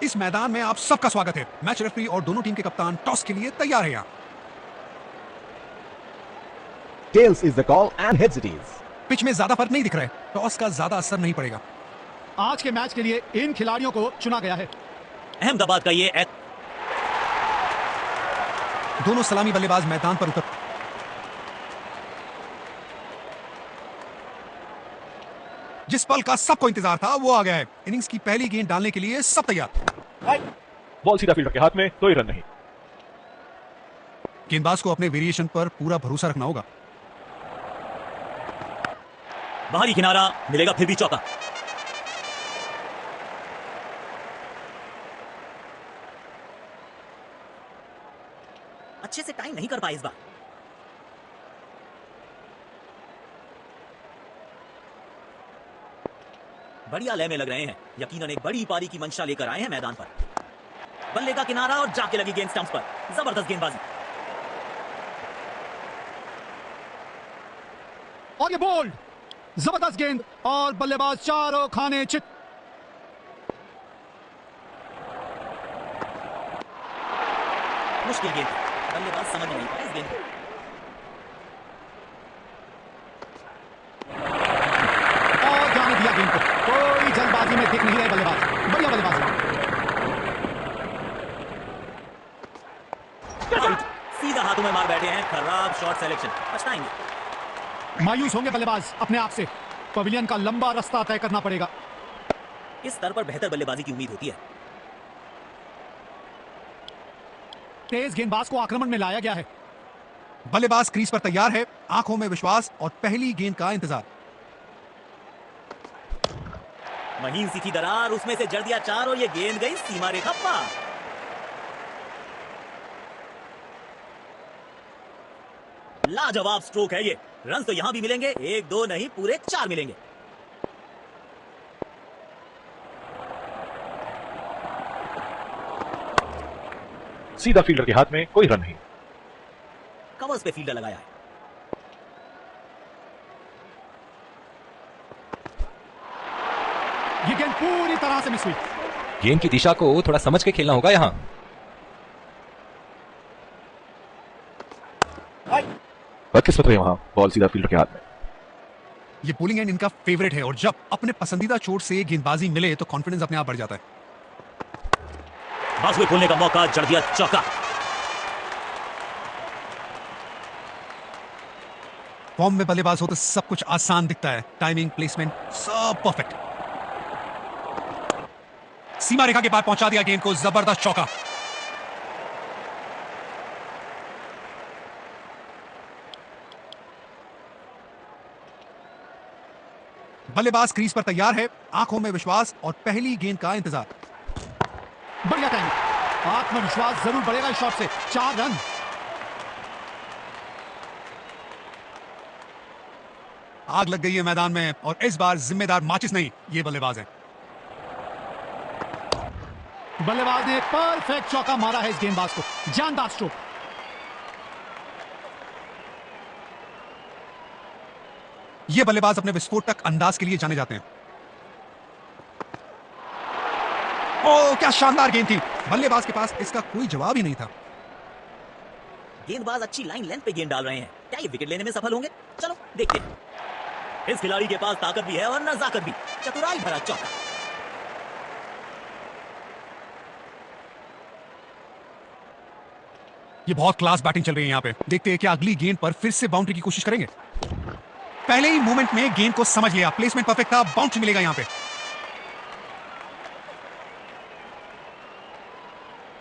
इस मैदान में आप सबका स्वागत है। मैच रेफरी और दोनों टीम के कप्तान टॉस के लिए तैयार हैं। यहाँ Tails is the call and heads it is. Pitch में ज्यादा फर्क नहीं दिख रहा है, टॉस का ज्यादा असर नहीं पड़ेगा। आज के मैच के लिए इन खिलाड़ियों को चुना गया है। अहमदाबाद का ये दोनों सलामी बल्लेबाज मैदान पर उतर। जिस पल का सबको इंतजार था वो आ गया है। इनिंग्स की पहली गेंद डालने के लिए सब तैयार। बॉल सीधा फील्डर के हाथ में, कोई रन नहीं। गेंदबाज को अपने वेरिएशन पर पूरा भरोसा रखना होगा। बाहरी किनारा मिलेगा, फिर भी चौका। अच्छे से टाइम नहीं कर पाए इस बार। बढ़िया लय में लग रहे हैं। यकीनन एक बड़ी पारी की मंशा लेकर आए हैं मैदान पर। बल्ले का किनारा और जाके लगी गेंद स्टंप्स पर। जबरदस्त गेंदबाजी। और ये बोल्ड, जबरदस्त गेंद और बल्लेबाज चारों खाने चित। मुश्किल गेंद, बल्लेबाज समझ नहीं पाए इस गेंद को। और जाने दिया गेंद को। कोई जल्दबाजी में दिख नहीं रहे बल्लेबाज। बढ़िया बल्लेबाज। सीधा हाथों में मार बैठे हैं। खराब शॉट सिलेक्शन, पछताएंगे। मायूस होंगे बल्लेबाज अपने आप से। पवेलियन का लंबा रास्ता तय करना पड़ेगा। इस स्तर पर बेहतर बल्लेबाजी की उम्मीद होती है। तेज गेंदबाज को आक्रमण में लाया गया है। बल्लेबाज क्रीज पर तैयार है, आंखों में विश्वास और पहली गेंद का इंतजार। महीन सी थी दरार, उसमें से जड़ दिया चार और ये गेंद गई सीमा रेखा पार। लाजवाब स्ट्रोक है ये। रन तो यहां भी मिलेंगे, एक दो नहीं पूरे चार मिलेंगे। सीधा फील्डर के हाथ में, कोई रन नहीं। कवर्स पे फील्डर लगाया है। ये गेंद पूरी तरह से मिस हुई। गेंद की दिशा को थोड़ा समझ के खेलना होगा यहाँ। बदकिस्मत रही वहां, बॉल सीधा फील्डर के हाथ में। ये बोलिंग एंड इनका फेवरेट है और जब अपने पसंदीदा चोट से गेंदबाजी मिले तो कॉन्फिडेंस अपने आप बढ़ जाता है। बाजुए खोलने का मौका, जड़ दिया चौका। फॉर्म में बल्लेबाज हो तो सब कुछ आसान दिखता है। टाइमिंग, प्लेसमेंट सब परफेक्ट। सीमा रेखा के पार पहुंचा दिया गेंद को। जबरदस्त चौका। बल्लेबाज क्रीज पर तैयार है, आंखों में विश्वास और पहली गेंद का इंतजार। बढ़िया टाइम। आत्मविश्वास जरूर बढ़ेगा इस शॉट से। 4 रन। आग लग गई है मैदान में और इस बार जिम्मेदार माचिस नहीं, ये बल्लेबाज है। बल्लेबाज ने परफेक्ट चौका मारा है इस गेंदबाज को। जानदार स्ट्रोक। ये बल्लेबाज अपने विस्फोटक अंदाज के लिए जाने जाते हैं। ओह, क्या शानदार गेंद थी। बल्लेबाज के पास इसका कोई जवाब ही नहीं था। गेंदबाज अच्छी लाइन लेंथ पे गेंद डाल रहे हैं। क्या ये विकेट लेने में सफल होंगे? चलो देखते हैं। इस खिलाड़ी के पास ताकत भी है और नजाकत भी। चतुराई भरा चौका। ये बहुत क्लास बैटिंग चल रही है यहाँ पे। देखते हैं कि अगली गेंद पर फिर से बाउंड्री की कोशिश करेंगे। पहले ही मूवमेंट में गेंद को समझ लिया। प्लेसमेंट परफेक्ट था, बाउंड्री मिलेगा यहाँ पे।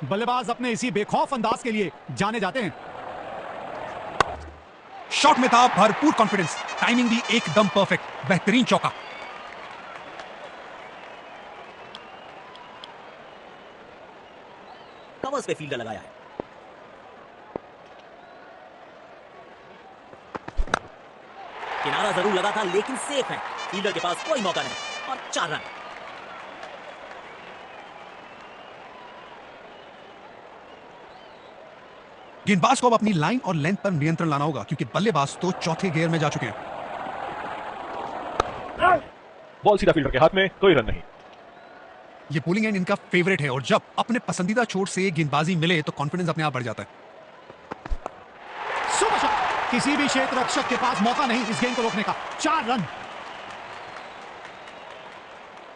बल्लेबाज अपने इसी बेखौफ अंदाज के लिए जाने जाते हैं। शॉट में था भरपूर कॉन्फिडेंस, टाइमिंग भी एकदम परफेक्ट। बेहतरीन चौका। कवर्स पे फील्डर लगाया है। किनारा जरूर लगा था लेकिन सेफ है। फील्डर के पास कोई मौका नहीं और 4 रन। गेंदबाज को अब अपनी लाइन और लेंथ पर नियंत्रण लाना होगा क्योंकि बल्लेबाज तो चौथे गियर में जा चुके हैं। बॉल सीधा फील्डर के हाथ में, कोई रन नहीं। ये पुलिंग एंड इनका फेवरेट है और जब अपने पसंदीदा छोर से गेंदबाजी मिले तो कॉन्फिडेंस अपने आप बढ़ जाता है। सुपर शॉट, किसी भी क्षेत्र रक्षक के पास मौका नहीं इस गेंद को रोकने का। 4 रन।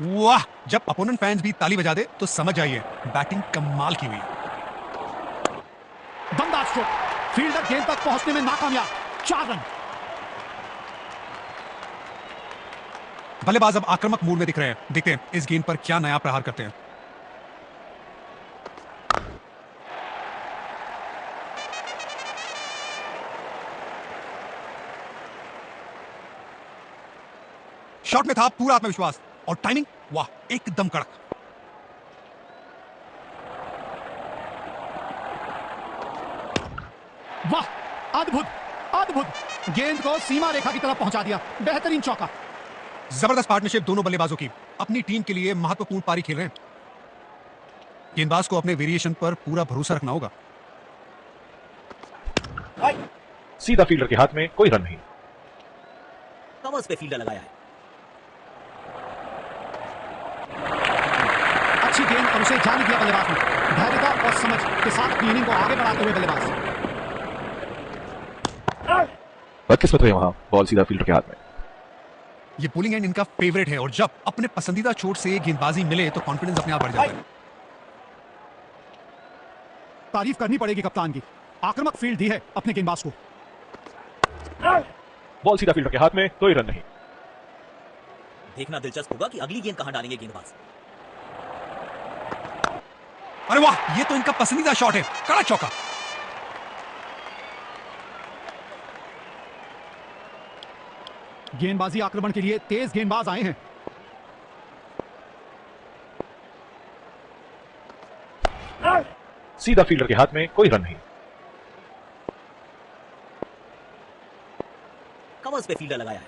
वाह, जब अपोनेंट फैंस भी ताली बजा दे तो समझ आइए बैटिंग कमाल की हुई। दमदार स्ट्रोक, फील्डर गेंद तक पहुंचने में नाकामयाब। 4 रन। बल्लेबाज अब आक्रामक मूड में दिख रहे हैं। देखते हैं इस गेंद पर क्या नया प्रहार करते हैं। शॉट में था पूरा आत्मविश्वास और टाइमिंग वाह एकदम कड़क। वाह, अद्भुत अद्भुत, गेंद को सीमा रेखा की तरफ पहुंचा दिया। बेहतरीन चौका। जबरदस्त पार्टनरशिप दोनों बल्लेबाजों की। अपनी टीम के लिए महत्वपूर्ण पारी खेल रहे हैं। गेंदबाज को अपने वेरिएशन पर पूरा भरोसा रखना होगा। सीधा फील्डर के हाथ में, कोई रन नहीं। कवर्स पे फील्डर लगाया है। अच्छी गेंद और उसे जाने दिया बल्लेबाज ने। धैर्यता और समझ के साथ अपनी इनिंग को आगे बढ़ाते हुए बल्लेबाज। बदकिस्मत रहे वहां, बॉल सीधा फील्डर के हाथ में। ये पुलिंग एंड इनका फेवरेट है और जब अपने पसंदीदा छोर से गेंदबाजी मिले तो कॉन्फिडेंस अपने आप बढ़ जाता है। तारीफ करनी पड़ेगी कप्तान की, आक्रामक फील्ड दी है अपने गेंदबाज को। बॉल सीधा फील्डर के हाथ में, कोई रन नहीं। देखना दिलचस्प होगा कि अगली गेंद कहां डालेंगे गेंदबाज। अरे वाह, ये तो इनका पसंदीदा शॉट है। कड़ा चौका। गेंदबाजी आक्रमण के लिए तेज गेंदबाज आए हैं। सीधा फील्डर के हाथ में, कोई रन नहीं। कवर्स पे फील्डर लगाया है।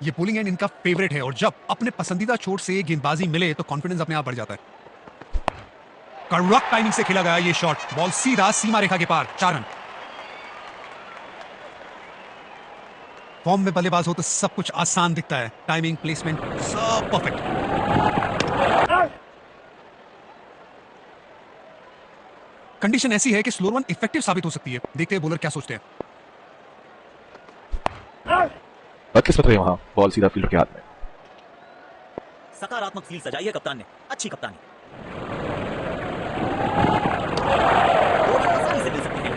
ये पुलिंग एंड इनका फेवरेट है और जब अपने पसंदीदा छोर से गेंदबाजी मिले तो कॉन्फिडेंस अपने आप बढ़ जाता है। कड़क टाइमिंग से खेला गया ये शॉट। बॉल सीधा सीमा रेखा के पार। 4 रन। फॉर्म में बल्लेबाज हो तो सब कुछ आसान दिखता है। टाइमिंग, प्लेसमेंट सब परफेक्ट। कंडीशन ऐसी है कि स्लोअर वन इफेक्टिव साबित हो सकती है। देखते हैं बॉलर क्या सोचते हैं। बदकिस्मत रहे वहां, बॉल सीधा फील्डर के हाथ में। सकारात्मक फील्ड सजाई है कप्तान ने। अच्छी कप्तानी। आसानी से मिल सकते हैं।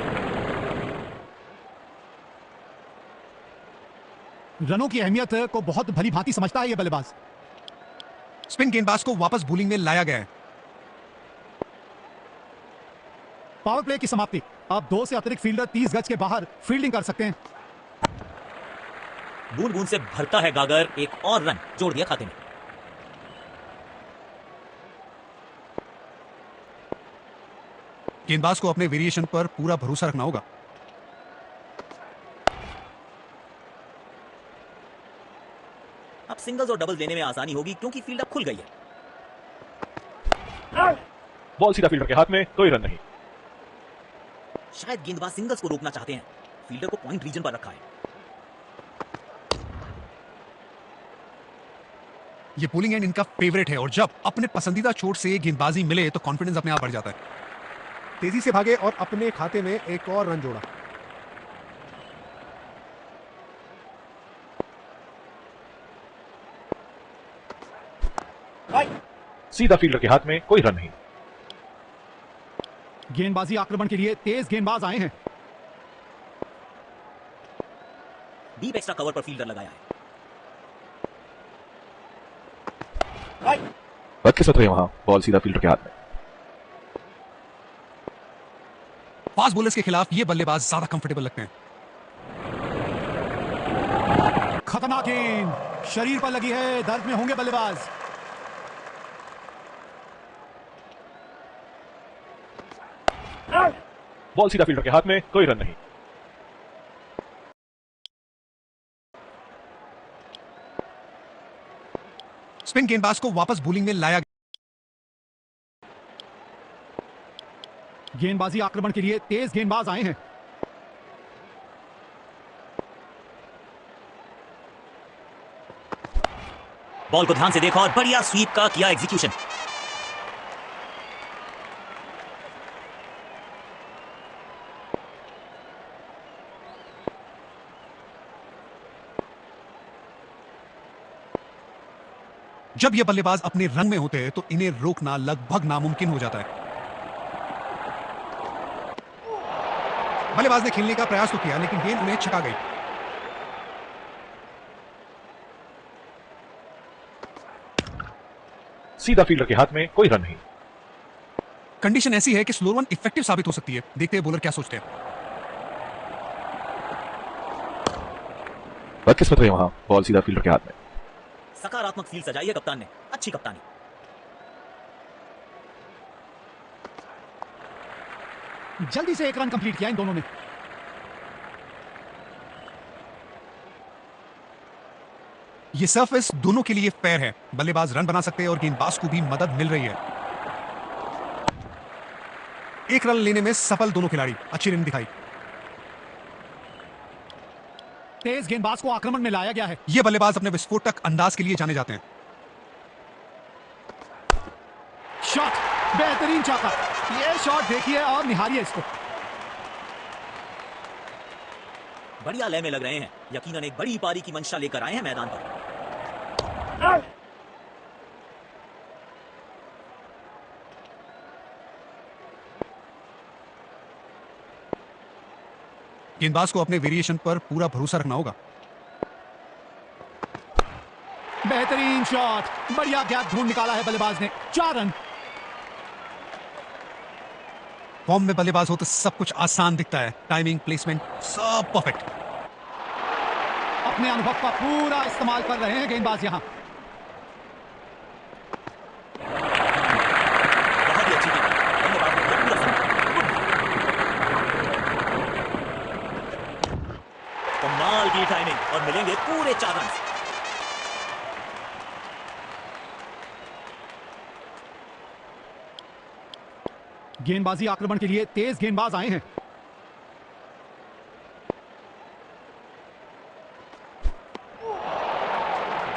रनों की अहमियत को बहुत भली भांति समझता है यह बल्लेबाज। स्पिन गेंदबाज को वापस बॉलिंग में लाया गया है। पावर प्ले की समाप्ति। अब 2 से अतिरिक्त फील्डर 30 गज के बाहर फील्डिंग कर सकते हैं। बूंद बूंद से भरता है गागर। एक और रन जोड़ दिया खाते में। गेंदबाज को अपने वेरिएशन पर पूरा भरोसा रखना होगा। अब सिंगल्स और डबल्स लेने में आसानी होगी क्योंकि फील्ड अब खुल गई है। बॉल सीधा फील्डर के हाथ में, कोई रन नहीं। शायद गेंदबाज सिंगल्स को रोकना चाहते हैं। फील्डर को पॉइंट रीजन पर रखा है। ये पुलिंग एंड इनका फेवरेट है और जब अपने पसंदीदा छोर से गेंदबाजी मिले तो कॉन्फिडेंस अपने आप बढ़ जाता है। तेजी से भागे और अपने खाते में एक और रन जोड़ा। सीधा फील्डर के हाथ में, कोई रन नहीं। गेंदबाजी आक्रमण के लिए तेज गेंदबाज आए हैं। डीप एक्स्ट्रा कवर पर फील्डर लगाया है। बदकिस्मत रहे वहां, बॉल सीधा फील्डर के हाथ में। फास्ट बॉलर्स के खिलाफ ये बल्लेबाज ज्यादा कंफर्टेबल लगते हैं। खतरनाक गेंद शरीर पर लगी है। दर्द में होंगे बल्लेबाज। बॉल सीधा फील्डर के हाथ में, कोई रन नहीं। स्पिन गेंदबाज को वापस बॉलिंग में लाया गया। गेंदबाजी आक्रमण के लिए तेज गेंदबाज आए हैं। बॉल को ध्यान से देखा और बढ़िया स्वीप का किया एग्जीक्यूशन। जब ये बल्लेबाज अपने रंग में होते हैं तो इन्हें रोकना लगभग नामुमकिन हो जाता है। बल्लेबाज ने खेलने का प्रयास तो किया लेकिन गेंद उन्हें छका गई। सीधा फील्डर के हाथ में, कोई रन नहीं। कंडीशन ऐसी है कि स्लो वन इफेक्टिव साबित हो सकती है। देखते हैं बॉलर क्या सोचते हैं। बदकिस्मत रही वहां, बॉल सीधा फील्डर के हाथ में। सकारात्मक फील्ड सजाई है कप्तान ने, अच्छी कप्तानी। जल्दी से एक रन कंप्लीट किया इन दोनों ने। ये सरफेस दोनों के लिए फेयर है। बल्लेबाज रन बना सकते हैं और गेंदबाज को भी मदद मिल रही है। एक रन लेने में सफल दोनों खिलाड़ी, अच्छी रन दिखाई। तेज गेंदबाज को आक्रमण में लाया गया है। ये बल्लेबाज अपने विस्फोटक अंदाज के लिए जाने जाते हैं। शॉट, बेहतरीन चौका। ये शॉट देखिए और निहारिए इसको। बढ़िया लय में लग रहे हैं, यकीनन एक बड़ी पारी की मंशा लेकर आए हैं मैदान पर। गेंदबाज को अपने वेरिएशन पर पूरा भरोसा रखना होगा। बेहतरीन शॉट, बढ़िया गैप ढूंढ निकाला है बल्लेबाज ने। 4 रन। फॉर्म में बल्लेबाज हो तो सब कुछ आसान दिखता है। टाइमिंग, प्लेसमेंट, सब परफेक्ट। अपने अनुभव का पूरा इस्तेमाल कर रहे हैं गेंदबाज यहां। बहुत ही अच्छी गेंद। बल्लेबाज ने पूरा संभाला। कमाल की टाइमिंग और मिलेंगे पूरे 4 रन। गेंदबाजी आक्रमण के लिए तेज गेंदबाज आए हैं।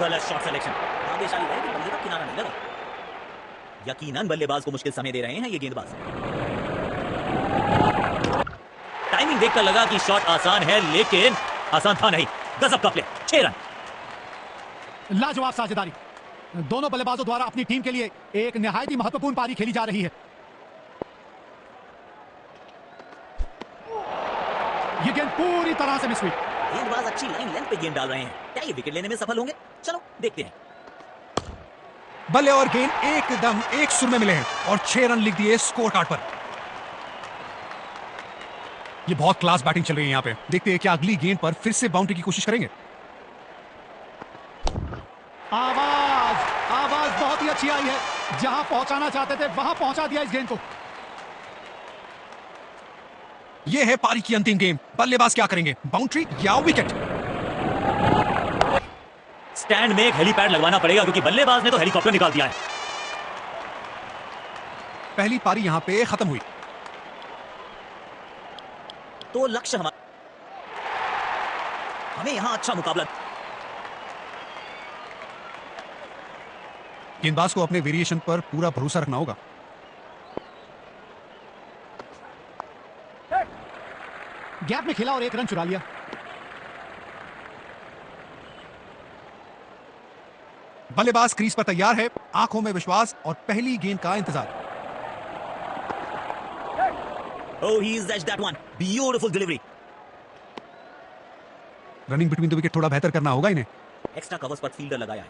गलत शॉट सिलेक्शन। भाग्यशाली है कि बल्ले का किनारा नहीं लगा। यकीनन बल्लेबाज को मुश्किल समय दे रहे हैं ये गेंदबाज। टाइमिंग देखकर लगा कि शॉट आसान है, लेकिन आसान था नहीं। गजब का प्ले। 6 रन। लाजवाब साझेदारी। दोनों बल्लेबाजों द्वारा अपनी टीम के लिए एक निहायत ही महत्वपूर्ण पारी खेली जा रही है। ये गेंद पूरी तरह से मिस हुई। गेंदबाज अच्छी लाइन लेंथ पे गेंद डाल रहे हैं। क्या ये विकेट लेने में सफल होंगे? चलो देखते हैं। बल्ले और गेंद एकदम एक सुर में मिले हैं और 6 रन लिख दिए स्कोर कार्ड पर। ये बहुत क्लास बैटिंग चल रही है यहां पे। देखते हैं क्या अगली गेंद पर फिर से बाउंड्री की कोशिश करेंगे। आवाज बहुत ही अच्छी आई है। जहां पहुंचाना चाहते थे वहां पहुंचा दिया इस गेंद को। यह है पारी की अंतिम गेम। बल्लेबाज क्या करेंगे, बाउंड्री या विकेट? स्टैंड में एक हेलीपैड लगवाना पड़ेगा क्योंकि बल्लेबाज ने तो हेलीकॉप्टर निकाल दिया है। पहली पारी यहां पे खत्म हुई। तो लक्ष्य हमें यहां अच्छा मुकाबला। गेंदबाज को अपने वेरिएशन पर पूरा भरोसा रखना होगा। गैप में खेला और एक रन चुरा लिया। बल्लेबाज क्रीज पर तैयार है, आंखों में विश्वास और पहली गेंद का इंतजार। Oh, he's edged that one. Beautiful delivery. Running between the wicket थोड़ा बेहतर करना होगा इन्हें। एक्स्ट्रा कवर्स पर फील्डर लगाया है।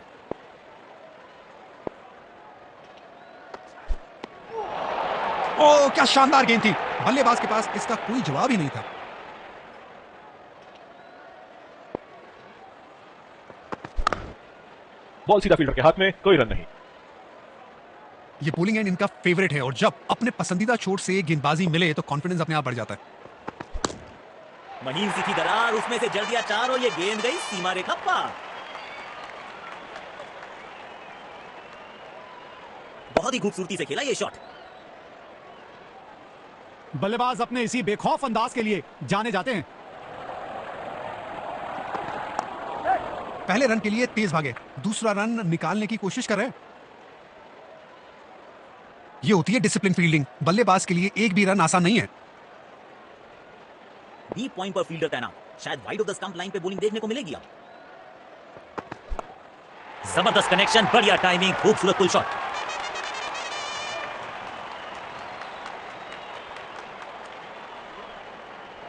ओह, क्या शानदार गेंद थी। बल्लेबाज के पास इसका कोई जवाब ही नहीं था। बॉल सीधा फील्डर के हाथ में, कोई रन नहीं। ये बॉलिंग एंड इनका फेवरेट है और जब अपने पसंदीदा छोर से गेंदबाजी मिले तो कॉन्फिडेंस अपने आप बढ़ जाता है। महीन सी थी दरार, उसमें से जड़ दिया 4 और ये गेंद गई सीमा रेखा पार। बहुत ही खूबसूरती से खेला ये शॉट। बल्लेबाज अपने इसी बेखौफ अंदाज के लिए जाने जाते हैं। पहले रन के लिए तेज भागे, दूसरा रन निकालने की कोशिश कर रहे हैं। ये होती है डिसिप्लिन फील्डिंग। बल्लेबाज के लिए एक भी रन आसान नहीं है। बी पॉइंट पर फील्डर तैनात, शायद wide of the stump line पे बॉलिंग देखने को मिलेगी अब। जबरदस्त कनेक्शन, बढ़िया टाइमिंग, खूबसूरत पुल शॉट।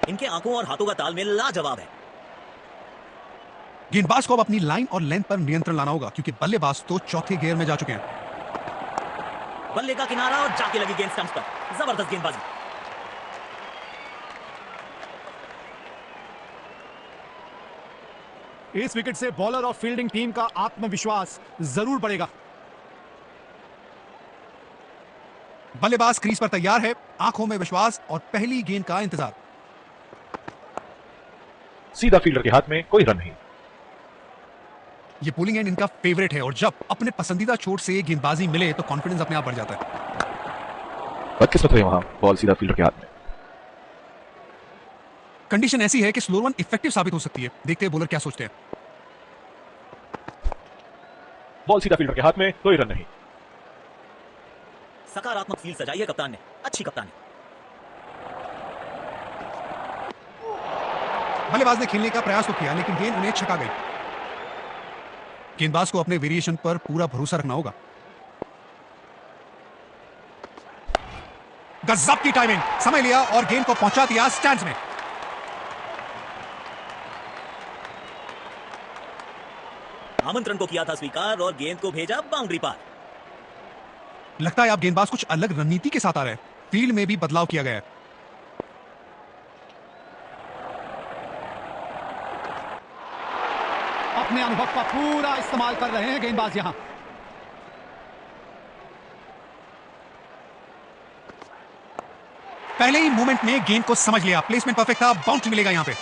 इनके आंखों और हाथों का तालमेल लाजवाब है। गेंदबाज को अब अपनी लाइन और लेंथ पर नियंत्रण लाना होगा, क्योंकि बल्लेबाज तो चौथे गियर में जा चुके हैं। बल्ले का किनारा और जाके लगी गेंद स्टंप्स पर। जबरदस्त गेंदबाजी। इस विकेट से बॉलर और फील्डिंग टीम का आत्मविश्वास जरूर बढ़ेगा। बल्लेबाज क्रीज पर तैयार है, आंखों में विश्वास और पहली गेंद का इंतजार। सीधा फील्डर के हाथ में, कोई रन नहीं। ये पुलिंग एंड इनका फेवरेट है और जब अपने पसंदीदा चोट से गेंदबाजी मिले तो कॉन्फिडेंस अपने आप बढ़ जाता है। बदकिस्मत रही वहां, बॉल सीधा फील्डर के हाथ में। कंडीशन ऐसी है कि स्लो वन इफेक्टिव साबित हो सकती है। देखते हैं बॉलर क्या सोचते हैं। बॉल सीधा फील्डर के हाथ में, कोई रन नहीं। सकारात्मक फील्ड सजाई है कप्तान ने, अच्छी कप्तानी। बल्लेबाज ने खेलने का प्रयास तो किया, लेकिन गेंद उन्हें छका गई। गेंदबाज को अपने वेरिएशन पर पूरा भरोसा रखना होगा। गजब की टाइमिंग, समय लिया और गेंद को पहुंचा दिया स्टैंड्स में। आमंत्रण को किया था स्वीकार और गेंद को भेजा बाउंड्री पार। लगता है अब गेंदबाज कुछ अलग रणनीति के साथ आ रहे हैं। फील्ड में भी बदलाव किया गया है। अपने अनुभव का पूरा इस्तेमाल कर रहे हैं गेंदबाज यहां। पहले ही मूवमेंट में गेंद को समझ लिया, प्लेसमेंट परफेक्ट था, बाउंड्री मिलेगा यहां पे।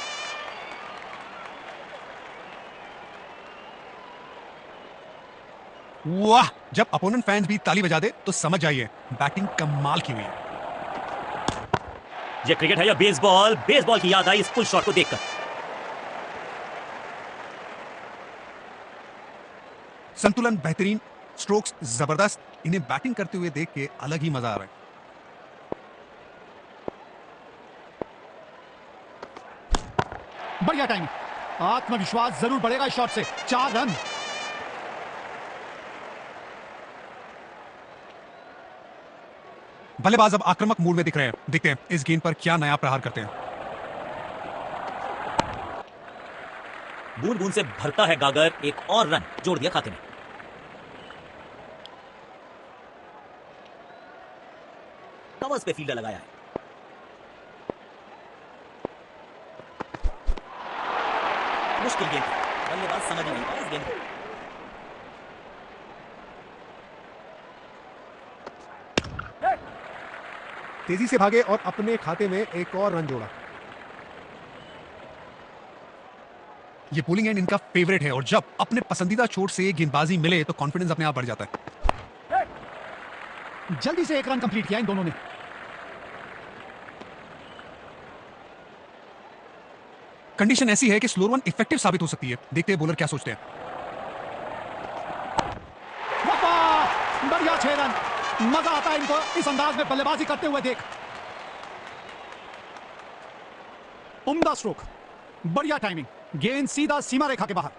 वाह, जब अपोनेंट फैंस भी ताली बजा दे तो समझ जाइए बैटिंग कमाल की हुई है। ये क्रिकेट है या बेसबॉल? बेसबॉल की याद आई इस पुल शॉट को देखकर। संतुलन बेहतरीन, स्ट्रोक्स जबरदस्त। इन्हें बैटिंग करते हुए देख के अलग ही मजा आ रहा है। बढ़िया टाइम, आत्मविश्वास जरूर बढ़ेगा इस शॉट से। 4 रन। बल्लेबाज अब आक्रामक मूड में दिख रहे हैं। देखते हैं इस गेंद पर क्या नया प्रहार करते हैं। बूंद बूंद से भरता है गागर, एक और रन जोड़ दिया खाते में। कवर्स पे फील्डर लगाया है। मुश्किल गेंद, बल्लेबाज समझ नहीं पाया इस गेंद को। तेजी से भागे और अपने खाते में एक और रन जोड़ा। ये पुलिंग एंड इनका फेवरेट है और जब अपने पसंदीदा चोट से गेंदबाजी मिले तो कॉन्फिडेंस अपने आप बढ़ जाता है। जल्दी से 1 रन कंप्लीट किया इन दोनों ने। कंडीशन ऐसी है कि स्लो वन इफेक्टिव साबित हो सकती है। देखते हैं बॉलर क्या सोचते हैं। वाह, बढ़िया 6 रन। मजा आता है इनको इस अंदाज में बल्लेबाजी करते हुए देख। उम्दा स्ट्रोक, बढ़िया टाइमिंग, गेंद सीधा सीमा रेखा के बाहर।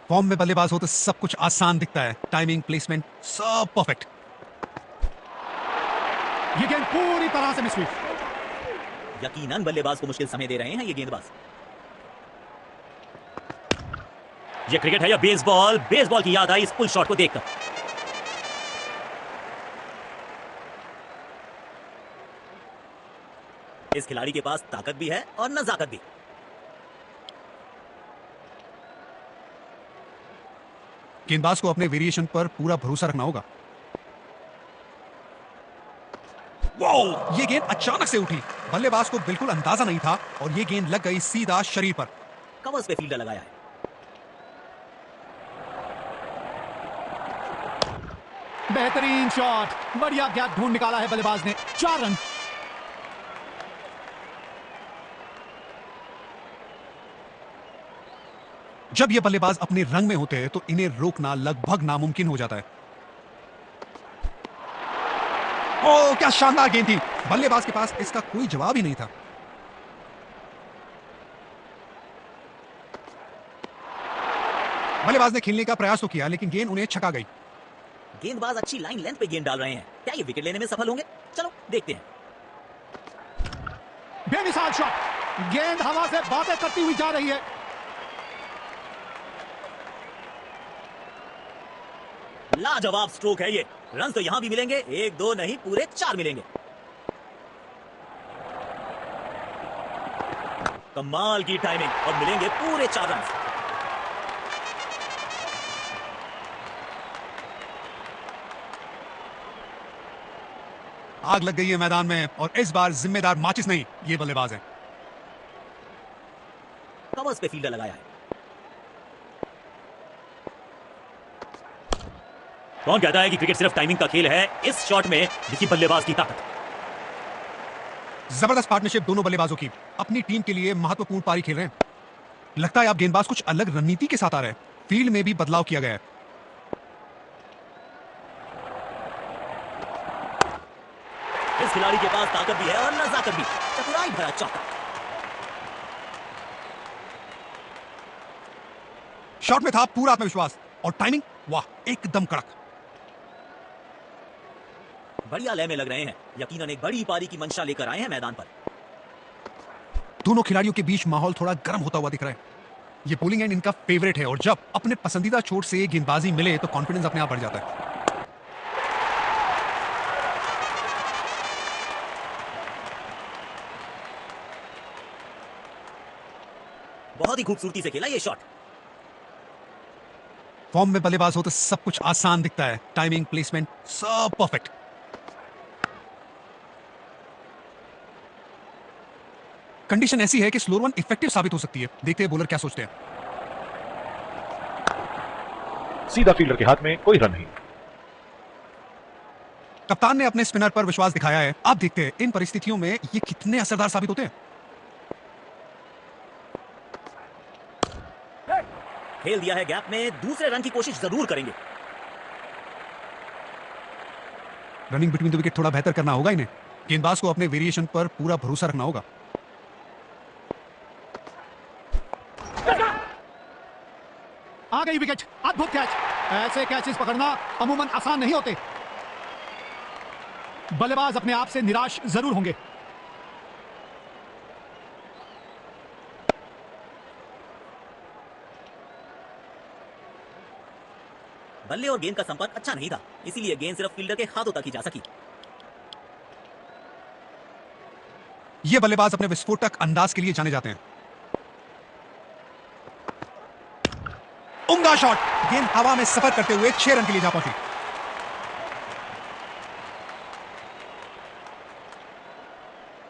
फॉर्म में बल्लेबाज हो तो सब कुछ आसान दिखता है। टाइमिंग, प्लेसमेंट सब परफेक्ट। ये गेंद पूरी तरह से मिस हुई। यकीनन बल्लेबाज को मुश्किल समय दे रहे हैं ये गेंदबाज। ये क्रिकेट है या बेसबॉल? बेसबॉल की याद आई इस पुल शॉट को देखकर। इस खिलाड़ी के पास ताकत भी है और नजाकत भी। गेंदबाज को अपने वेरिएशन पर पूरा भरोसा रखना होगा। वाओ, ये गेंद अचानक से उठी। बल्लेबाज को बिल्कुल अंदाजा नहीं था और ये गेंद लग गई सीधा शरीर पर। कवर्स पे फील्डर लगाया है। बेहतरीन शॉट, बढ़िया गैप ढूंढ निकाला है बल्लेबाज ने। 4 रन। जब ये बल्लेबाज अपने रंग में होते हैं तो इन्हें रोकना लगभग नामुमकिन हो जाता है। ओह, क्या शानदार गेंद थी! बल्लेबाज के पास इसका कोई जवाब ही नहीं था। बल्लेबाज ने खेलने का प्रयास तो किया, लेकिन गेंद उन्हें छका गई। गेंदबाज अच्छी लाइन लेंथ पे गेंद डाल रहे हैं। क्या ये विकेट लेने में सफल होंगे? चलो देखते हैं। बेमिसाल शॉट, गेंद हवा से बातें करती हुई जा रही है। लाजवाब स्ट्रोक है ये। रन तो यहां भी मिलेंगे, एक दो नहीं पूरे 4 मिलेंगे। कमाल की टाइमिंग, और मिलेंगे पूरे 4 रन। आग लग गई है मैदान में, और इस बार जिम्मेदार माचिस नहीं, ये बल्लेबाज है। कवर्स पे फील्डर लगाया है। कौन कहता है कि क्रिकेट सिर्फ टाइमिंग का खेल है? इस शॉट में दिखी बल्लेबाज की ताकत। जबरदस्त पार्टनरशिप दोनों बल्लेबाजों की। अपनी टीम के लिए महत्वपूर्ण पारी खेल रहे हैं। लगता है अब गेंदबाज कुछ अलग रणनीति के साथ आ रहे हैं। फील्ड में भी बदलाव किया गया है। इस खिलाड़ी के पास ताकत भी है और नजाकत भी। चतुराई भरा चौका। शॉट में था पूरा आत्मविश्वास, और टाइमिंग वाह, एकदम कड़क। बढ़िया लय में लग रहे हैं। यकीनन एक बड़ी पारी की मंशा लेकर आए हैं मैदान पर। दोनों खिलाड़ियों के बीच माहौल थोड़ा गर्म होता हुआ दिख रहा है। ये पोलिंग एंड इनका फेवरेट है, और जब अपने पसंदीदा छोर से गेंदबाजी मिले तो कॉन्फिडेंस अपने आप बढ़ जाता है। बहुत ही खूबसूरती से खेला ये शॉट। फॉर्म में बल्लेबाज हो तो सब कुछ आसान दिखता है। टाइमिंग, प्लेसमेंट, सब परफेक्ट। कंडीशन ऐसी है कि स्लोअर वन इफेक्टिव साबित हो सकती है। देखते हैं बॉलर क्या सोचते हैं। सीधा फील्डर के हाथ में, कोई रन नहीं। कप्तान ने अपने स्पिनर पर विश्वास दिखाया है। अब देखते हैं इन परिस्थितियों में ये कितने असरदार साबित होते हैं। खेल दिया है गैप में, दूसरे रन की कोशिश जरूर करेंगे। रनिंग बिटवीन द विकेट थोड़ा बेहतर करना होगा इन्हें। गेंदबाज को अपने वेरिएशन पर पूरा भरोसा रखना होगा। आ गई विकेट, अद्भुत कैच। ऐसे कैचेस पकड़ना अमूमन आसान नहीं होते। बल्लेबाज अपने आप से निराश जरूर होंगे। बल्ले और गेंद का संपर्क अच्छा नहीं था, इसीलिए गेंद सिर्फ फील्डर के हाथों तक ही जा सकी। ये बल्लेबाज अपने विस्फोटक अंदाज के लिए जाने जाते हैं। उम्दा शॉट, गेंद हवा में सफर करते हुए 6 रन के लिए जा पहुंची।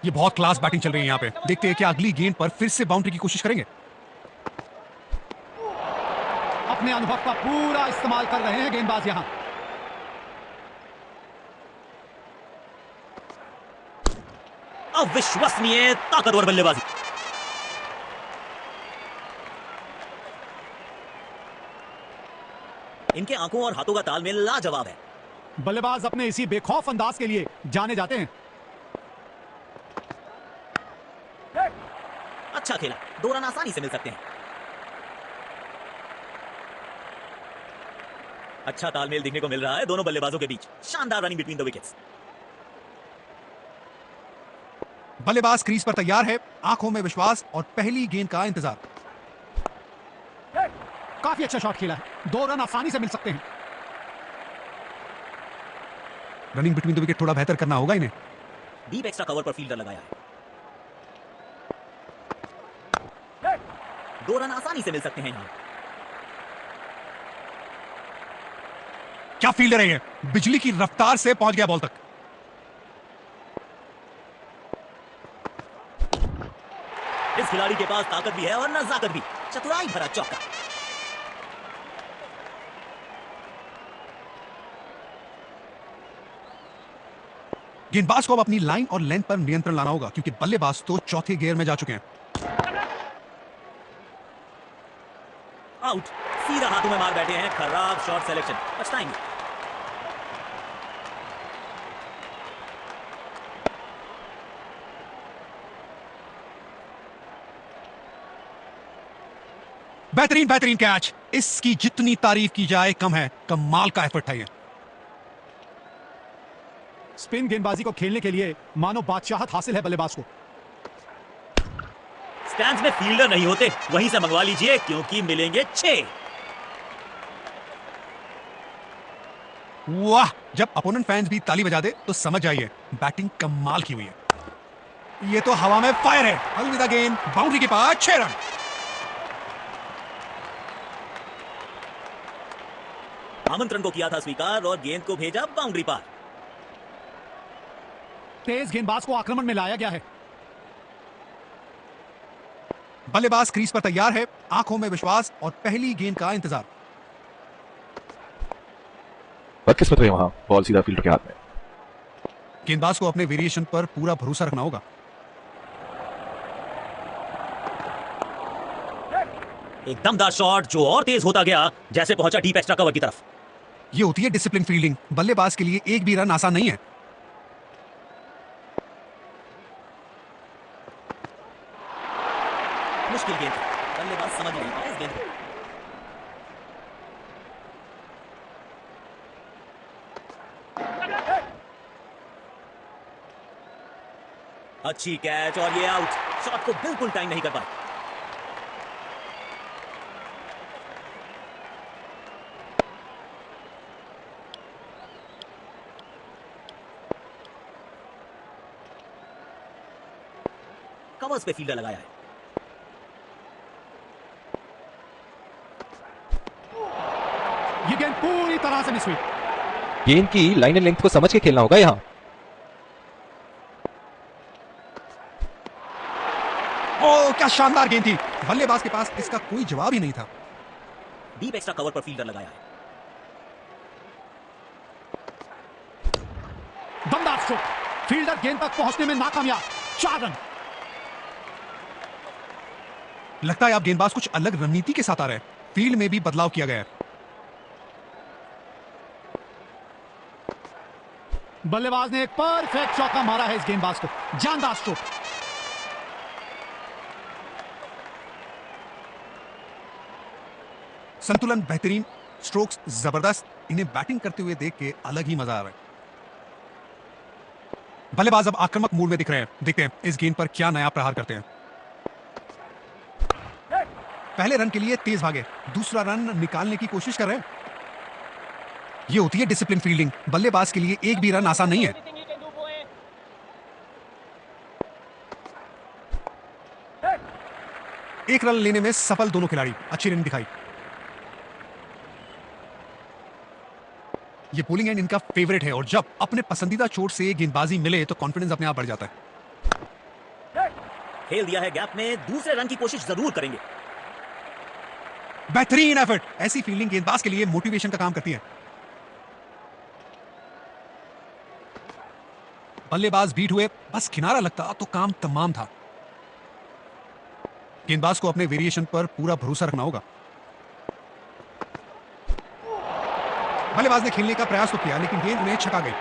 ये बहुत क्लास बैटिंग चल रही है यहां पे। देखते हैं कि अगली गेंद पर फिर से बाउंड्री की कोशिश करेंगे। अपने अनुभव का पूरा इस्तेमाल कर रहे हैं गेंदबाज यहां। अविश्वसनीय ताकतवर बल्लेबाजी। इनके आंखों और हाथों का तालमेल लाजवाब है। बल्लेबाज अपने इसी बेखौफ अंदाज के लिए जाने जाते हैं। अच्छा खेला, 2 रन आसानी से मिल सकते हैं। अच्छा तालमेल दिखने को मिल रहा है दोनों बल्लेबाजों के बीच। शानदार रनिंग बिटवीन द विकेट्स। बल्लेबाज क्रीज पर तैयार है, आंखों में विश्वास और पहली गेंद का इंतजार। काफी अच्छा शॉट खेला है, 2 रन आसानी से मिल सकते हैं। रनिंग बिटवीन द विकेट थोड़ा बेहतर करना होगा इन्हें। डीप एक्स्ट्रा कवर पर फील्डर लगाया है। 2 रन आसानी से मिल सकते हैं यहां। क्या फील्डर है ये! बिजली की रफ्तार से पहुंच गया बॉल तक। इस खिलाड़ी के पास ताकत भी है और नजाकत भी। चतुराई भरा चौका। गेंदबाज को अब अपनी लाइन और लेंथ पर नियंत्रण लाना होगा, क्योंकि बल्लेबाज तो चौथे गियर में जा चुके हैं। आउट। सीधा हाथों में मार बैठे हैं, खराब शॉट सिलेक्शन, पछताएंगे। बेहतरीन बेहतरीन कैच, इसकी जितनी तारीफ की जाए कम है। कमाल का एफर्ट है ये। स्पिन गेंदबाजी को खेलने के लिए मानो बादशाहत हासिल है बल्लेबाज को। स्टैंड्स में फील्डर नहीं होते, वहीं से मंगवा लीजिए क्योंकि मिलेंगे 6। वाह, जब अपोनेंट फैंस भी ताली बजा दे तो समझ जाइए बैटिंग कमाल की हुई है। ये तो हवा में फायर है। अलविदा गेंद, बाउंड्री के पास 6 रन। आमंत्रण को किया था स्वीकार और गेंद को भेजा बाउंड्री पार। तेज गेंदबाज को आक्रमण में लाया गया है। बल्लेबाज क्रीज पर तैयार है, आंखों में विश्वास और पहली गेंद का इंतजार। बदकिस्मत रहे वहां, बॉल सीधा फील्डर के हाथ में। गेंदबाज को अपने वेरिएशन पर पूरा भरोसा रखना होगा। एक दमदार शॉट जो और तेज होता गया जैसे पहुंचा डीप एक्स्ट्रा कवर की तरफ। ये होती है डिसिप्लिन फील्डिंग। बल्लेबाज के लिए एक भी रन आसान नहीं है। मुश्किल गेंद, बल्लेबाज समझ नहीं पाया इस गेंद को। अच्छी कैच और ये आउट। शॉट को बिल्कुल टाइम नहीं कर पाए। कवर्स पे फील्डर लगाया है। ये गेंद पूरी तरह से मिस हुई। गेंद की लाइन एंड लेंथ को समझ के खेलना होगा यहाँ। ओ, क्या शानदार गेंद थी। बल्लेबाज के पास इसका कोई जवाब ही नहीं था। डीप एक्स्ट्रा कवर पर फील्डर लगाया है। दमदार स्ट्रोक, फील्डर गेंद तक पहुंचने में नाकामयाब। 4 रन। लगता है आप गेंदबाज कुछ अलग रणनीति के साथ आ रहे हैं। फील्ड में भी बदलाव किया गया है। बल्लेबाज ने एक परफेक्ट चौका मारा है इस गेंदबाज को। जानदार स्ट्रोक। संतुलन बेहतरीन, स्ट्रोक्स जबरदस्त। इन्हें बैटिंग करते हुए देख के अलग ही मजा आ रहा है। बल्लेबाज अब आक्रामक मूड में दिख रहे हैं। देखते हैं इस गेंद पर क्या नया प्रहार करते हैं। पहले रन के लिए तेज भागे, दूसरा रन निकालने की कोशिश कर रहे हैं। ये होती है डिसिप्लिन फील्डिंग। बल्लेबाज के लिए एक भी रन आसान नहीं है। एक रन लेने में सफल दोनों खिलाड़ी। अच्छी रन दिखाई। ये बोलिंग एंड इनका फेवरेट है और जब अपने पसंदीदा चोट से गेंदबाजी मिले तो कॉन्फिडेंस अपने आप बढ़ जाता है। खेल दिया है गैप में, दूसरे रन की कोशिश जरूर करेंगे। बेहतरीन एफर्ट। ऐसी फील्डिंग गेंदबाज के लिए मोटिवेशन का काम करती है। बल्लेबाज बीट हुए, बस किनारा लगता तो काम तमाम था। गेंदबाज को अपने वेरिएशन पर पूरा भरोसा रखना होगा। बल्लेबाज ने खेलने का प्रयास तो किया लेकिन गेंद उन्हें छका गई।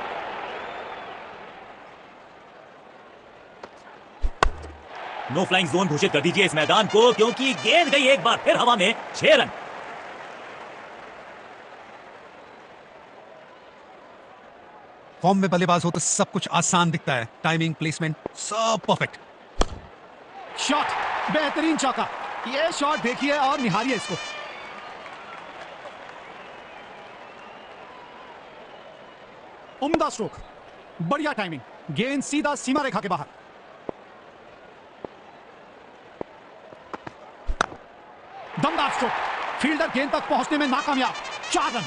नो फ्लाइंग जोन घोषित कर दीजिए इस मैदान को क्योंकि गेंद गई एक बार फिर हवा में। 6 रन। फॉर्म में बल्लेबाज हो तो सब कुछ आसान दिखता है। टाइमिंग, प्लेसमेंट सब परफेक्ट। शॉट, बेहतरीन चौका। ये शॉट देखिए और निहारिए इसको। उम्दा स्ट्रोक, बढ़िया टाइमिंग। गेंद सीधा सीमा रेखा के बाहर। दमदार स्ट्रोक, फील्डर गेंद तक पहुंचने में नाकामयाब। 4 रन।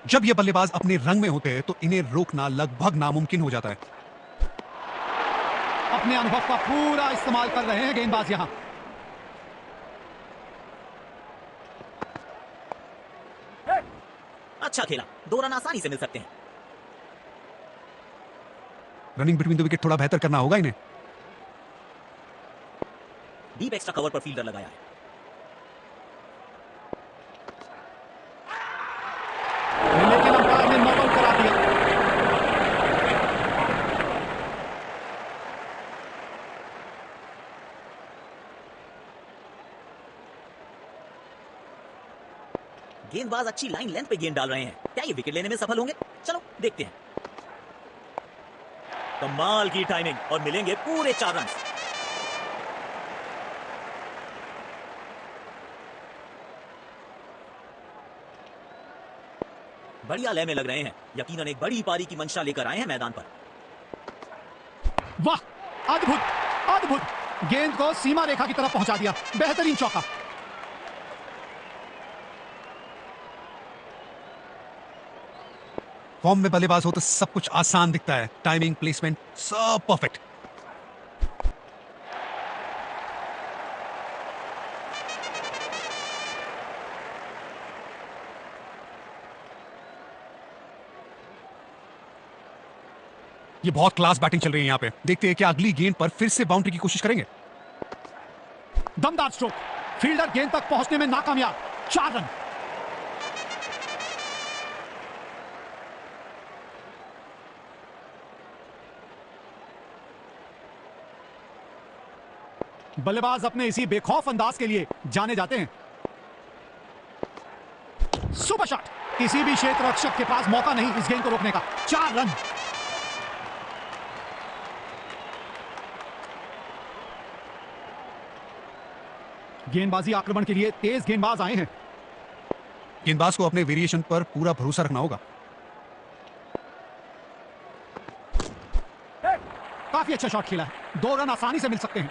जब ये बल्लेबाज अपने रंग में होते हैं तो इन्हें रोकना लगभग नामुमकिन हो जाता है। अपने अनुभव का पूरा इस्तेमाल कर रहे हैं गेंदबाज यहां। अच्छा खेला, 2 रन आसानी से मिल सकते हैं। रनिंग बिटवीन द विकेट थोड़ा बेहतर करना होगा इन्हें। डीप एक्स्ट्रा कवर पर फील्डर लगाया है। लेकिन अंपायर ने नॉट आउट करा दिया। गेंदबाज अच्छी लाइन लेंथ पे गेंद डाल रहे हैं। क्या ये विकेट लेने में सफल होंगे? चलो देखते हैं। कमाल की टाइमिंग और मिलेंगे पूरे 4 रन। बढ़िया लय में लग रहे हैं। यकीनन एक बड़ी पारी की मंशा लेकर आए हैं मैदान पर। वाह, अद्भुत अद्भुत, गेंद को सीमा रेखा की तरफ पहुंचा दिया। बेहतरीन चौका। फॉर्म में बल्लेबाज हो तो सब कुछ आसान दिखता है। टाइमिंग, प्लेसमेंट, सब परफेक्ट। ये बहुत क्लास बैटिंग चल रही है यहां पे। देखते हैं कि अगली गेंद पर फिर से बाउंड्री की कोशिश करेंगे। दमदार स्ट्रोक, फील्डर गेंद तक पहुंचने में नाकामयाब। 4 रन। बल्लेबाज अपने इसी बेखौफ अंदाज के लिए जाने जाते हैं। सुपर शॉट, किसी भी क्षेत्र रक्षक के पास मौका नहीं इस गेंद को रोकने का। 4 रन। गेंदबाजी आक्रमण के लिए तेज गेंदबाज आए हैं। गेंदबाज को अपने वेरिएशन पर पूरा भरोसा रखना होगा। काफी अच्छा शॉट खेला है। 2 रन आसानी से मिल सकते हैं।